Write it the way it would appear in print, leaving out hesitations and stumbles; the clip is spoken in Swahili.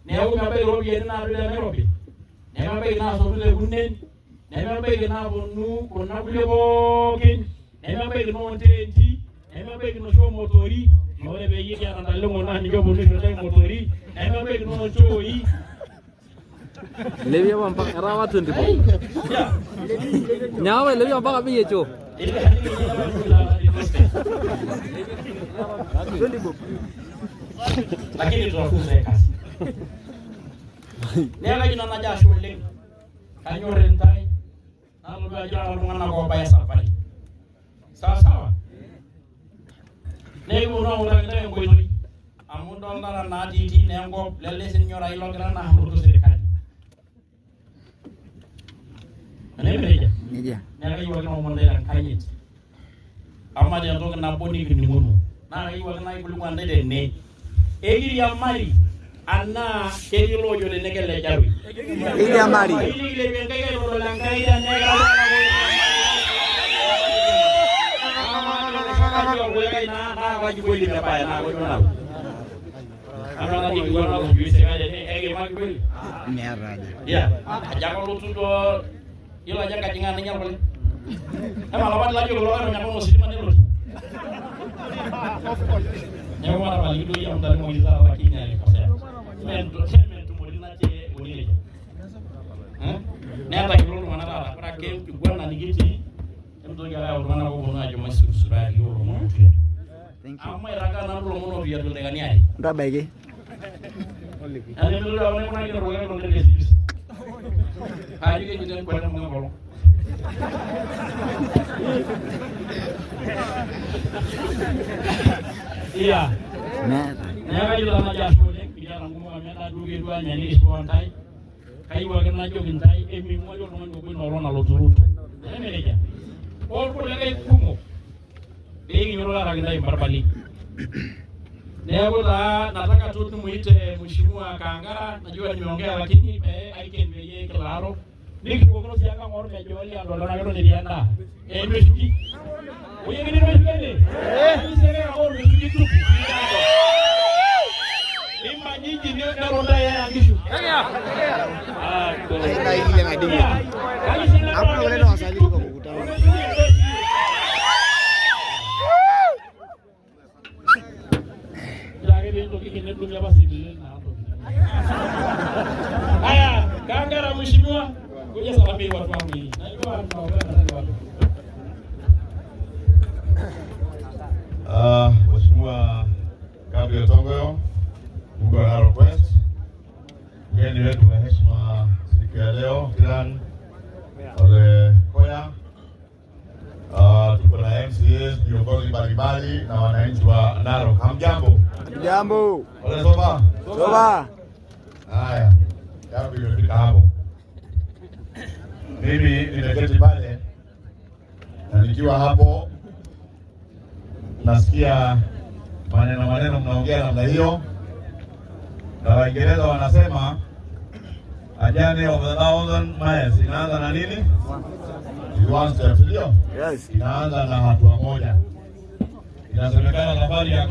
Neo mabe robi ena bile merobi. Neo mabe na so bile gunnen. Neo mabe na bonu ko na bile bokin. Neo mabe no tenti. Neo mabe no show motori. Nore be yiki ana dalungo na ni jobu ni show motori. Neo mabe no choi. Lebi apa empat rawat tu ndipo. Nyawa lebi apa kami ye jo. Lakini tunakuza kazi. Nela jina na jasho leng. Kanyo rentai. Nalo ba jara ngana ko baya safari. Sawa. Nego no ora ngai ko ni. Amundo ndara na diti nengo lele signora ilo grana hamruto serikali. Meneja. Meneja. Nela iwa no mondela kanyit. Amadi ndo na boni ni ngunu. Na iwa na ibulu ngande de ne. Egiri ya mari anna kedi lojo de negele jarwi. Egiri ya mari. Egiri le bengege ro langai da nega. Na waji kweli na paya na waji na. Ana ni kwa na kujuise kaje ni ege magi kweli. Meraja. Ya, jangan lutu do ila jaka jingana nyal bali. Ama lawan lagi lo kan nyako no sini mana lo. Nyako mana bali do yang dari mo isa lagi nyali pasal. Men tu modina che onile. Ne ata kilo mana ra para ke gua na nigiti. Endo ya ro mana ko bona jo masur surari yo mo. Thank you. Amma raga na lo mo biar do ngani ai. Nda baige. Ani lo lo ne mana ko ro ngani do ngani. Hari ke jiden ko na mo ngolo. Iya. Nah. Nyaga jula na jasho lek biar ngumo amena duge dua nyani spontai. Kai wa kana jo gintai emi mo jo no ngo no na lo turut. Meneja. Or ko lege kumo. Begi nyoro la gintai barbali. Nego da nataka tu tumuite mheshimiwa Kangara, najua nimeongea lakini aikembeye claro. Nikikukono siaka ngoro ya joli ya ndo na ngoro nilianda. Nimeshuki. Wewe ngine nimeshuki. Niseme ngoro nimeshuki tu. Imba nyingi ndio ronda ya angishu. Ina ile ngadingi. Hapo wale na wasali kwa kukutana. Haya, Kangara mheshimiwa, kuja salamia watu wangu hii. Najua tunaongea na watu. Mheshimiwa Gabriel Tongoyo, Mbunge wa Narok West, mgeni wetu wa heshima siku ya leo, Kiran Ole Koya, tuko na MCAs, viongozi mbalimbali na wananchi wa Narok. Hamjambo? Jambo. Ole soba. Soba. Haya, jambo limefika hapo. Mimi nimeketi pale na nikiwa hapo nasikia maneno mnaongea namna hiyo, na Waingereza wanasema a journey of 1,000 miles inaanza na nini? One step, ndio? Yes. Inaanza na hatua moja. Inasemekana safari ya